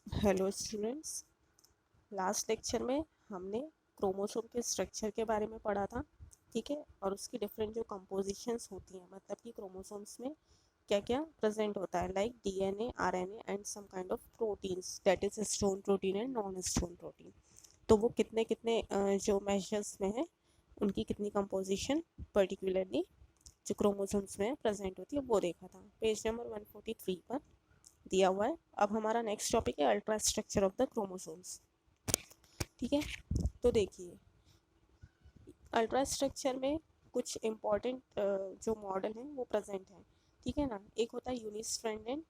Hello students. Last lecture में हमने chromosome के स्ट्रक्चर के बारे में पढ़ा था, ठीक है, और उसकी डिफरेंट जो कंपोजिशंस होती हैं, मतलब कि क्रोमोसोम्स में क्या क्या प्रेजेंट होता है, like DNA, RNA and some kind of proteins, that is stone protein and non stone protein. तो वो कितने कितने जो मेजर्स में है, उनकी कितनी कंपोजिशन पर्टिकुलरली जो क्रोमोसोम्स में प्रेजेंट होती है वो देखा था, पेज नंबर 143 पर दिया हुआ है। अब हमारा नेक्स्ट टॉपिक है ultra structure of the chromosomes, ठीक है। तो देखिए, अल्ट्रा स्ट्रक्चर में कुछ इम्पॉर्टेंट जो मॉडल हैं वो प्रेजेंट हैं, ठीक है ना। एक होता है यूनिस्ट्रैंडेड,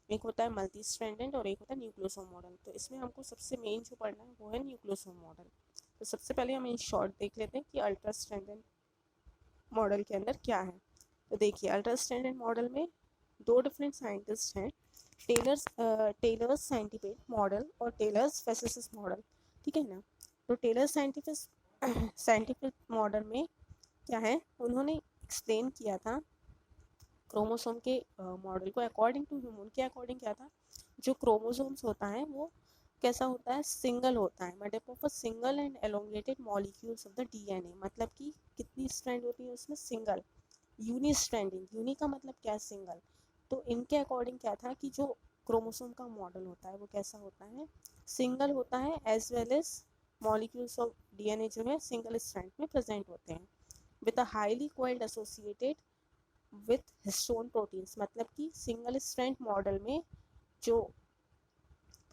एक होता है मल्टी स्ट्रैंडेड और एक होता है न्यूक्लियोसोम मॉडल। तो इसमें हमको सबसे मेन जो पढ़ना है वो है न्यूक्लियोसोम मॉडल। तो सबसे पहले हम इन शॉर्ट देख लेते हैं कि अल्ट्रा स्टैंडर्ड मॉडल के अंदर क्या है। तो देखिए, अल्ट्रा स्टैंडर्ड मॉडल में दो डिफरेंट साइंटिस्ट हैं, टेलर्स साइंटिफिक मॉडल और टेलर्स फेसिस मॉडल, ठीक है ना। तो टेलर साइंटिफिक मॉडल में क्या है, उन्होंने एक्सप्लेन किया था क्रोमोसोम के मॉडल को अकॉर्डिंग टू ह्यूमन के अकॉर्डिंग क्या था, जो क्रोमोसोम्स होता है वो कैसा होता है, सिंगल होता है, made up of a single and elongated molecules of the DNA. मतलब कि कितनी स्ट्रैंड होती है उसमें, सिंगल। यूनी स्ट्रैंडिंग, यूनी का मतलब क्या है, सिंगल। तो इनके अकॉर्डिंग क्या था कि जो क्रोमोसोम का मॉडल होता है वो कैसा होता है, सिंगल होता है, as well as molecules of DNA जो है सिंगल स्ट्रैंड में प्रेजेंट होते हैं, with a highly coiled associated with histone proteins. मतलब कि सिंगल स्ट्रैंड मॉडल में जो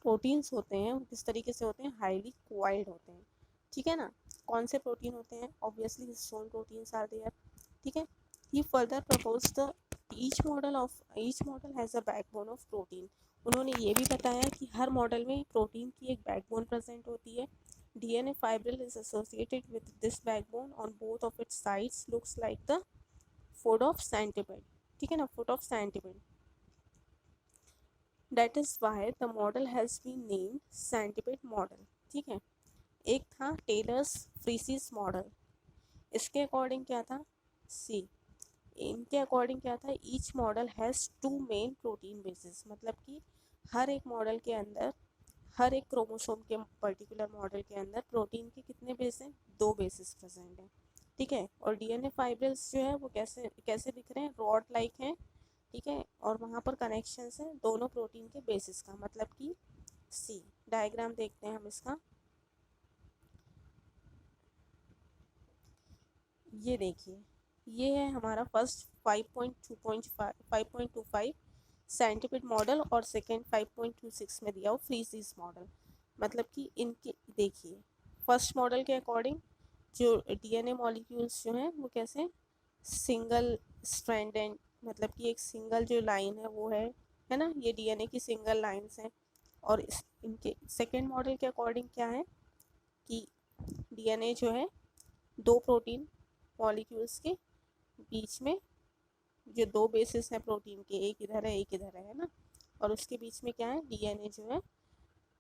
प्रोटीन्स होते हैं वो किस तरीके से होते हैं, हाईली कोइल्ड होते हैं, ठीक है ना। कौन से प्रोटीन होते हैं, obviously histone proteins are there, ठीक है। He further propose the each model has a backbone of protein. उन्होंने ये भी बताया कि हर मॉडल में प्रोटीन की एक बैकबोन प्रेजेंट होती है। DNA fibril is associated with this backbone on both of its sides, looks like the foot of centipede, ठीक है ना, foot of centipede. That is why the model has been named centipede model, ठीक है। एक था Taylor's फ्रीसीस model. इसके according क्या था, सी, इनके अकॉर्डिंग क्या था, each model has two main protein basis. मतलब कि हर एक मॉडल के अंदर, हर एक क्रोमोसोम के पर्टिकुलर मॉडल के अंदर प्रोटीन के कितने बेस हैं, दो बेसिस प्रेजेंट हैं, ठीक है। और डीएनए फाइब्रिल्स जो है वो कैसे कैसे दिख रहे हैं, रॉड लाइक हैं, ठीक है। और वहाँ पर कनेक्शंस हैं दोनों प्रोटीन के बेसिस का, मतलब कि सी, डायग्राम देखते हैं हम इसका। ये देखिए, ये है हमारा फर्स्ट 5.25 साइंटिफिक मॉडल और सेकेंड 5.26 में दिया हो फ्रीसीस मॉडल। मतलब कि इनके देखिए, फर्स्ट मॉडल के अकॉर्डिंग जो डीएनए मॉलिक्यूल्स जो हैं वो कैसे, सिंगल स्ट्रैंडेड, मतलब कि एक सिंगल जो लाइन है वो है ना, ये डीएनए की सिंगल लाइंस हैं। और इनके सेकेंड मॉडल के अकॉर्डिंग क्या है कि डीएनए जो है दो प्रोटीन मॉलिक्यूल्स के बीच में, जो दो बेसिस हैं प्रोटीन के, एक इधर है एक इधर है ना, और उसके बीच में क्या है, डीएनए जो है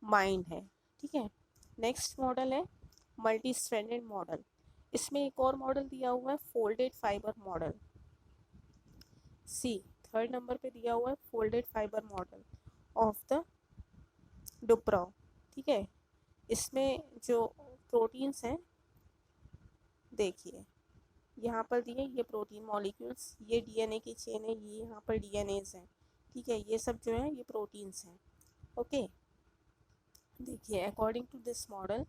माइंड है, ठीक है। नेक्स्ट मॉडल है मल्टी स्ट्रैंडेड मॉडल। इसमें एक और मॉडल दिया हुआ है folded fibre model, C, third number पे दिया हुआ है folded fibre model of the DuPraw, ठीक है। इसमें जो प्रोटीन्स हैं, देखिए यहाँ पर दिए ये प्रोटीन मॉलिक्यूल्स, ये डीएनए की चेन है, ये यहाँ पर डीएनएज हैं, ठीक है। ये सब जो है ये प्रोटीन्स हैं, ओके। देखिए, अकॉर्डिंग टू दिस मॉडल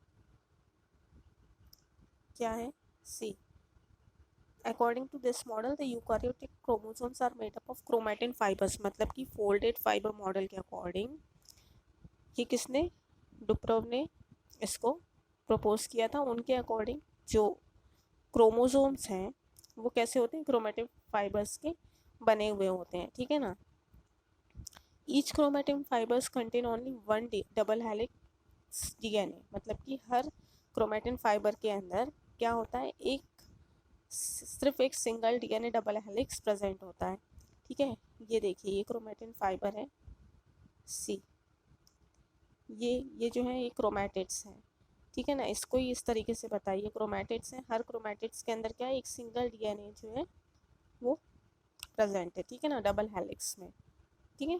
क्या है, C, according to this model the eukaryotic chromosomes are made up of chromatin fibres. मतलब कि फोल्डेड फाइबर मॉडल के अकॉर्डिंग, ये किसने, डुप्रोव ने इसको प्रपोज किया था। उनके अकॉर्डिंग जो क्रोमोसोम्स हैं वो कैसे होते हैं, क्रोमैटिन फाइबर्स के बने हुए होते हैं, ठीक है ना। Each chromatin fibres contain only one double helix DNA. मतलब कि हर क्रोमैटिन फाइबर के अंदर क्या होता है, एक सिर्फ एक single DNA double helix present होता है, ठीक है। ये देखिए, ये क्रोमैटिन फाइबर है, सी, ये जो है ये क्रोमैटिड्स हैं, ठीक है ना। इसको ही इस तरीके से बताइए, क्रोमैटिड्स हैं, हर क्रोमैटिड्स के अंदर क्या है, एक सिंगल डीएनए जो है वो प्रेजेंट है, ठीक है ना, डबल हेलिक्स में, ठीक है।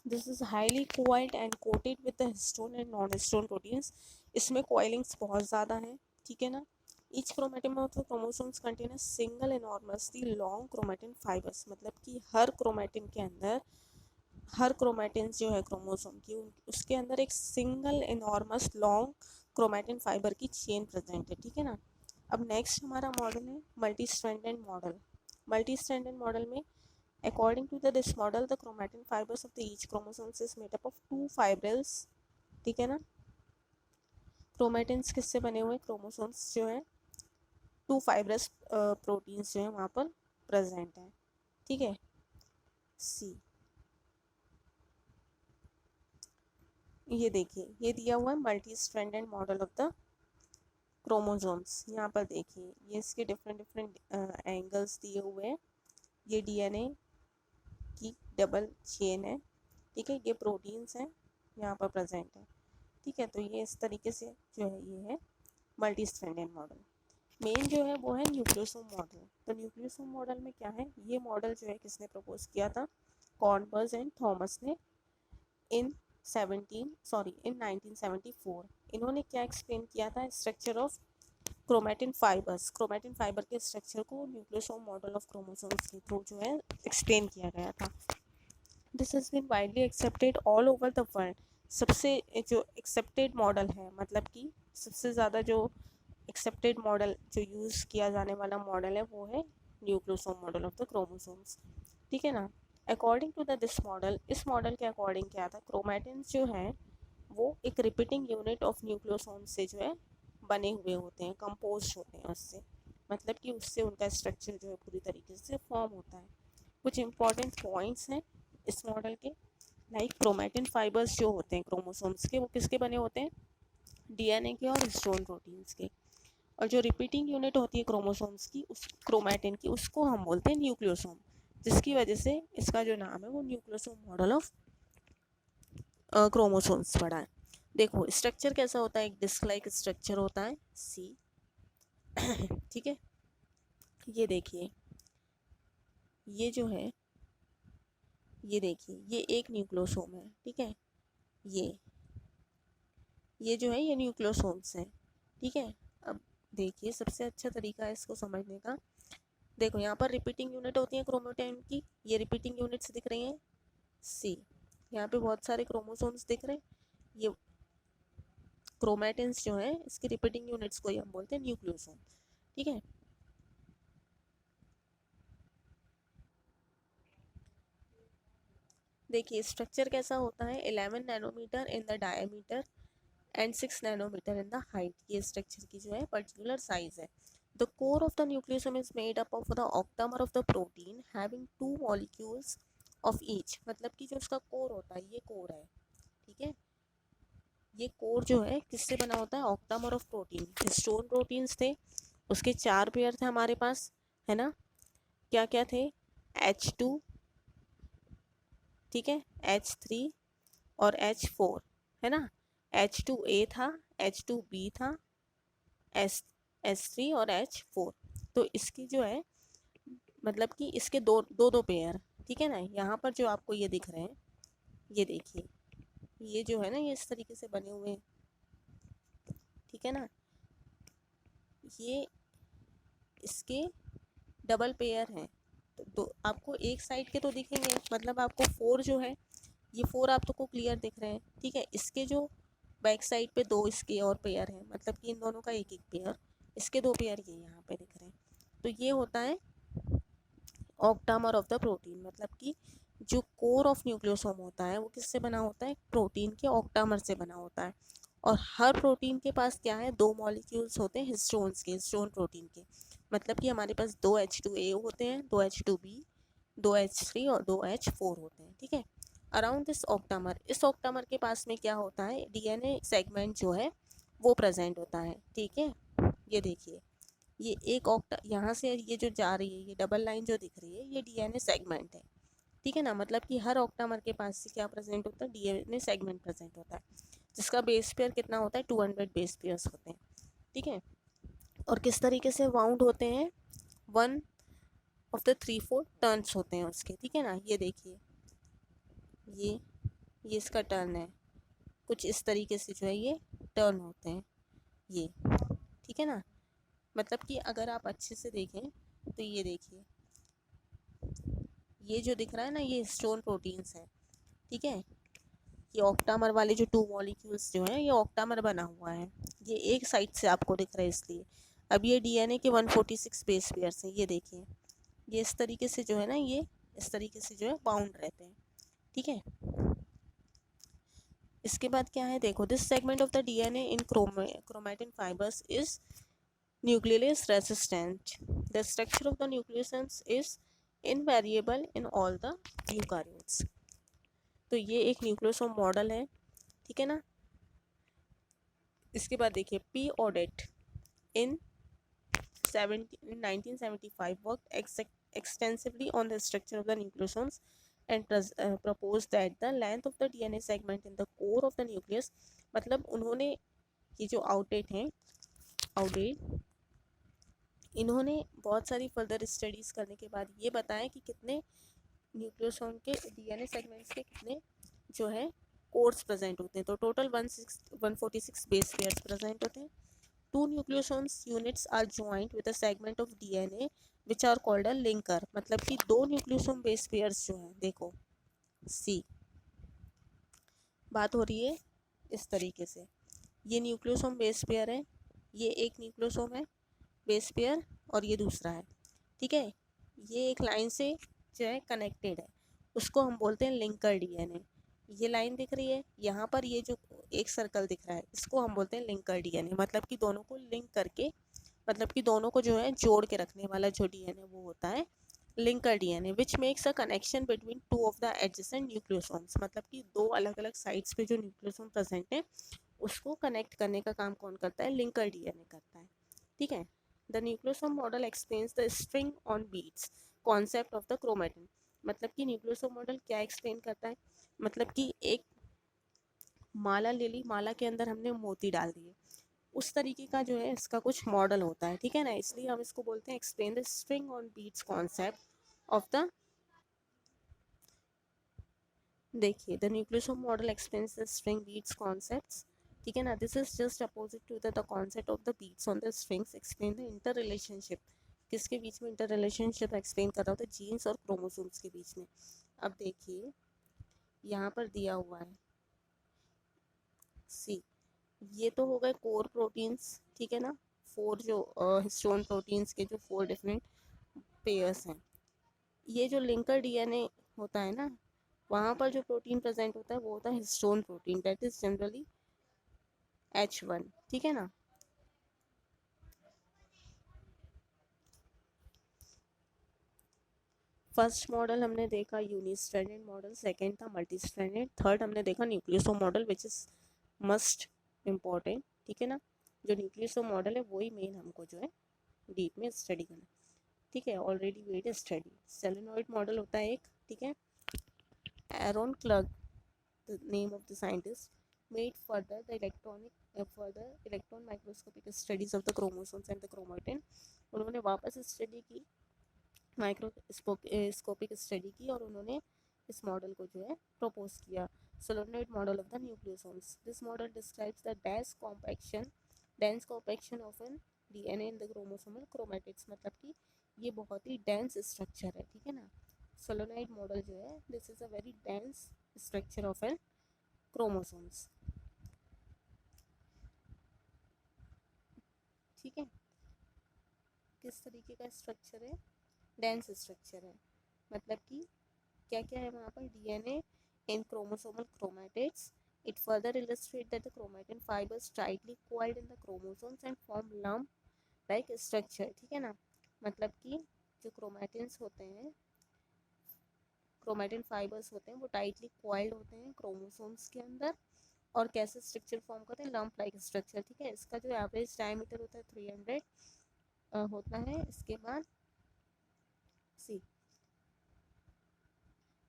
This is highly coiled and coated with the histone and non histone proteins. इसमें कोइलिंग्स बहुत ज़्यादा हैं, ठीक है ना। Each chromatin of the chromosomes contain a single enormously long chromatin fibres, मतलब कि हर क्रोमेटिन के अंदर, हर क्रोमेटिन जो है क्रोमोसोम की, उसके अंदर एक single enormous long chromatin fibre की चेन प्रेजेंट है, ठीक है ना। अब नेक्स्ट हमारा मॉडल है multi stranded model. Multi stranded model में according to this model the chromatin fibers of the each chromosomes is made up of two fibrils, ठीक है ना। क्रोमेटिन्स किससे बने हुए, क्रोमोसोम्स जो है टू फाइब्रस प्रोटीन्स जो है वहाँ पर प्रेजेंट है, ठीक है। सी ये देखिए, ये दिया हुआ है multi stranded model of the chromosomes. यहाँ पर देखिए ये इसके डिफरेंट डिफरेंट एंगल्स दिए हुए हैं। ये डीएनए की डबल चेन है, ठीक है। ये प्रोटीन्स हैं यहाँ पर प्रेजेंट है, ठीक है। तो ये इस तरीके से जो है ये है मल्टी स्ट्रैंडेड मॉडल। मेन जो है वो है न्यूक्लियोसोम मॉडल। तो न्यूक्लियोसोम मॉडल में क्या है, ये मॉडल जो है किसने प्रपोज किया था, कॉर्नबर्ग एंड थॉमस ने इन 1974। इन्होंने क्या एक्सप्लेन किया था, structure of chromatin fibres, chromatin fibre के स्ट्रक्चर को न्यूक्लियोसोम मॉडल ऑफ क्रोमोसोम्स के थ्रू जो है एक्सप्लेन किया गया था। This has been widely accepted all over the world. सबसे जो एक्सेप्टेड मॉडल है, मतलब कि सबसे ज़्यादा जो एक्सेप्टेड मॉडल जो यूज़ किया जाने वाला मॉडल है वो है nucleosome model of the chromosomes, ठीक है ना। According to the this model, इस मॉडल के अकॉर्डिंग क्या था, क्रोमेटिन्स जो हैं वो एक रिपीटिंग यूनिट ऑफ न्यूक्लियोसोम से जो है बने हुए होते हैं, कंपोज होते हैं उससे, मतलब कि उससे उनका स्ट्रक्चर जो है पूरी तरीके से फॉर्म होता है। कुछ इंपॉर्टेंट पॉइंट्स हैं इस मॉडल के, लाइक क्रोमेटिन फाइबर्स जो होते हैं क्रोमोसोम्स के, वो किसके बने होते हैं, डीएनए के और हिस्टोन प्रोटीन्स के। और जो रिपीटिंग यूनिट होती है क्रोमोसोम्स की, उस क्रोमेटिन की, उसको हम बोलते हैं न्यूक्लियोसोम, जिसकी वजह से इसका जो नाम है वो न्यूक्लियोसोम मॉडल ऑफ क्रोमोसोम्स पड़ा है। देखो स्ट्रक्चर कैसा होता है, एक डिस्क लाइक स्ट्रक्चर होता है सी ठीक है। ये देखिए, ये जो है, ये देखिए ये एक न्यूक्लियोसोम है, ठीक है। ये जो है ये न्यूक्लियोसोम्स हैं, ठीक है। अब देखिए सबसे अच्छा तरीका है इसको समझने का, देखो यहाँ पर रिपीटिंग यूनिट होती है क्रोमोटाइन की, ये रिपीटिंग यूनिट्स दिख रही हैं सी, यहाँ पे बहुत सारे क्रोमोसोम्स दिख रहे हैं, ये क्रोमेटिन्स जो है इसकी रिपीटिंग यूनिट्स को ही हम बोलते हैं न्यूक्लियोसोम, ठीक है। देखिए स्ट्रक्चर कैसा होता है, 11 nanometre in the diameter and 6 nanometre in the height, ये स्ट्रक्चर की जो है पर्टिकुलर साइज है। The core of the nucleosome is made up of the octamer of the protein having 2 molecules of each, मतलब कि जो उसका कोर होता है, ये कोर है, ठीक है। ये कोर जो है किससे बना होता है, octamer of protein, histone proteins थे, उसके 4 पेयर थे हमारे पास, है ना। क्या क्या थे, H2, ठीक है, H3 और H4, है ना। H2A था, H2B था, S3 और H4। तो इसकी जो है मतलब कि इसके दो दो दो पेयर, ठीक है ना। यहाँ पर जो आपको ये दिख रहे हैं, ये देखिए, ये जो है ना ये इस तरीके से बने हुए हैं, ठीक है ना। ये इसके डबल पेयर हैं, तो दो आपको एक साइड के तो दिखेंगे, मतलब आपको 4 जो है ये 4 आपको क्लियर दिख रहे हैं, ठीक है। इसके जो बैक साइड पे 2 इसके और पेयर हैं, मतलब कि इन दोनों का एक एक पेयर, इसके 2 पेयर ये यहाँ पे दिख रहे हैं। तो ये होता है ऑक्टामर ऑफ द प्रोटीन, मतलब कि जो कोर ऑफ न्यूक्लियोसोम होता है वो किससे बना होता है, प्रोटीन के ऑक्टामर से बना होता है। और हर प्रोटीन के पास क्या है, 2 मॉलिक्यूल्स होते हैं हिस्टोन्स के, हिस्टोन प्रोटीन के, मतलब कि हमारे पास 2 H2A होते हैं, 2 H2B, 2 H3 और 2 H4 होते हैं, ठीक है। अराउंड दिस ऑक्टामर, इस ऑक्टामर के पास में क्या होता है, डीएनए सेगमेंट जो है वो प्रेजेंट होता है, ठीक है। ये देखिए, ये एक ऑक्टा, यहाँ से ये जो जा रही है, ये डबल लाइन जो दिख रही है, ये डीएनए सेगमेंट है, ठीक है ना। मतलब कि हर ऑक्टामर के पास से क्या प्रेजेंट होता है, डीएनए सेगमेंट प्रेजेंट होता है, जिसका बेस पेयर कितना होता है, 200 बेस पेयर्स होते हैं, ठीक है। और किस तरीके से वाउंड होते हैं, 1/3 टर्न्स होते हैं उसके, ठीक है ना। ये देखिए, ये ये इसका टर्न है, कुछ इस तरीके से जो है ये टर्न होते हैं ये, ठीक है ना। मतलब कि अगर आप अच्छे से देखें तो ये देखिए, ये जो दिख रहा है ना ये हिस्टोन प्रोटीन्स है, ठीक है। ये ऑक्टामर वाले जो 2 मॉलिक्यूल्स जो हैं ये ऑक्टामर बना हुआ है, ये एक साइड से आपको दिख रहा है इसलिए। अब ये डीएनए के 146 बेस पेयर्स हैं, ये देखिए, ये इस तरीके से जो है ना ये इस तरीके से जो है बाउंड रहते हैं, ठीक है। इसके बाद क्या है देखो, this segment of the DNA in chromatin fibres is nucleus resistant. The structure of the nucleus is invariable in all the eukaryotes. तो ये एक न्यूक्लियोसोम मॉडल है, ठीक है ना। इसके बाद देखिए P ऑडेट in 1975 worked extensively on the structure of the nucleosomes and proposed that the length of the DNA segment in the core of the nucleus, मतलब उन्होंने ये जो आउटेट हैं आउटेट इन्होंने बहुत सारी फर्दर स्टडीज़ करने के बाद ये बताया कि कितने न्यूक्लियोसोम के डीएनए सेगमेंट्स के कितने जो है कोर्स प्रेजेंट होते हैं। तो टोटल 146 बेस पेयर्स प्रेजेंट होते हैं। 2 nucleosomes units are joined with a segment of DNA which are called a linker, मतलब कि 2 न्यूक्लियोसोम बेस पेयर्स जो हैं, देखो सी बात हो रही है इस तरीके से, ये न्यूक्लियोसोम बेस पेयर है, ये एक न्यूक्लियोसोम है बेस पेयर और ये दूसरा है, ठीक है। ये एक लाइन से जो है कनेक्टेड है, उसको हम बोलते हैं लिंकर डीएनए। ये लाइन दिख रही है यहाँ पर, ये जो एक सर्कल दिख रहा है इसको हम बोलते हैं लिंकर डीएनए, मतलब कि दोनों को लिंक करके, मतलब कि दोनों को जो है जोड़ के रखने वाला जो डीएनए वो होता है linker DNA, which makes a connection between 2 of the adjacent nucleosomes, मतलब कि 2 अलग अलग साइड्स पे जो न्यूक्लियोसोम प्रेजेंट है उसको कनेक्ट करने का काम कौन करता है, लिंकर डीएनए करता है, ठीक है। The nucleosome model explains the string on beads concept of the chromatin, मतलब कि न्यूक्लियोसोम मॉडल क्या एक्सप्लेन करता है, मतलब कि एक माला ले ली, माला के अंदर हमने मोती डाल दिए, उस तरीके का जो है इसका कुछ मॉडल होता है, ठीक है ना। इसलिए हम इसको बोलते हैं explain the string on beads concept of the, देखिए the nucleosome model explains the string beads concepts, ठीक है ना। This is just opposite to the concept of the beads on the strings explain the inter relationship, किसके बीच में inter relationship explain कर रहा होता है, जीन्स और क्रोमोसोम्स के बीच में। अब देखिए यहाँ पर दिया हुआ है सी, ये तो हो गए कोर प्रोटीन्स, ठीक है ना, 4 जो हिस्टोन प्रोटीन्स के जो 4 डिफरेंट पेयर्स हैं। ये जो लिंकर डीएनए होता है ना, वहाँ पर जो प्रोटीन प्रेजेंट होता है वो होता है histone protein, that is generally H1, ठीक है ना। फर्स्ट मॉडल हमने देखा यूनिस्ट्रैंडेड मॉडल, सेकंड था मल्टी स्ट्रैंडेड, थर्ड हमने देखा nucleosome model which is must important, ठीक है ना। जो न्यूक्लियोसोम मॉडल है वही मेन हमको जो है डीप में स्टडी करना, ठीक है। Already wait study solenoid model होता है एक, ठीक है। Aaron clerk the name of the scientist made further electron microscopic studies of the chromosomes and the chromatin, उन्होंने वापस स्टडी की, माइक्रोस्कोपिक स्टडी की और उन्होंने इस मॉडल को जो है प्रपोज किया, solenoid model of the nucleosomes. This model describes the dense compaction of an DNA in the chromosomal chromatids, मतलब कि ये बहुत ही डेंस स्ट्रक्चर है, ठीक है ना। सोलोनॉइड मॉडल जो है this is a very dense structure of an chromosomes, ठीक है। किस तरीके का स्ट्रक्चर है, डेंस स्ट्रक्चर है, मतलब कि क्या क्या है वहाँ पर, DNA in chromosomal chromatids, it further illustrate that the chromatin fibres tightly coiled in the chromosomes and form lump like structure, ठीक है ना। मतलब कि जो क्रोमैटिन्स होते हैं, क्रोमैटिन फाइबर्स होते हैं वो टाइटली कोइल्ड होते हैं क्रोमोसोम्स के अंदर और कैसे स्ट्रक्चर फॉर्म करते हैं, लंप लाइक स्ट्रक्चर, ठीक है। इसका जो एवरेज डायमीटर होता है 300 होता है। इसके बाद सी,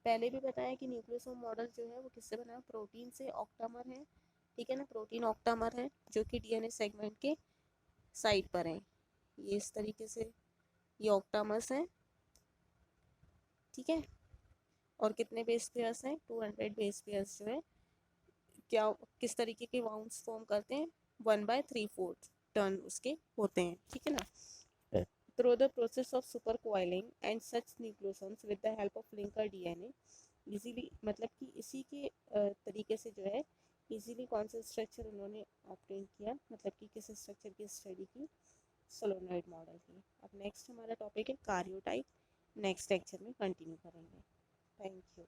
पहले भी बताया कि न्यूक्लियोसोम मॉडल जो है वो किससे बना है, प्रोटीन से, ऑक्टामर है, ठीक है ना, प्रोटीन ऑक्टामर है जो कि डीएनए सेगमेंट के साइड पर है, ये इस तरीके से ये ऑक्टामर्स हैं, ठीक है। और कितने बेस पेयर्स हैं, 200 बेस पेयर्स जो है क्या किस तरीके के बाउंड्स फॉर्म करते हैं, 1/3/4 टर्न उसके होते हैं, ठीक है ना। Through the process of super coiling and such nucleosomes with the help of linker DNA easily, मतलब कि इसी के तरीके से जो है इजीली कौन सा स्ट्रक्चर उन्होंने ऑब्टेन किया, मतलब कि किस स्ट्रक्चर की स्टडी की, सोलोनॉइड मॉडल की। अब नेक्स्ट हमारा टॉपिक है कार्योटाइप, नेक्स्ट लेक्चर में कंटिन्यू करेंगे। Thank you.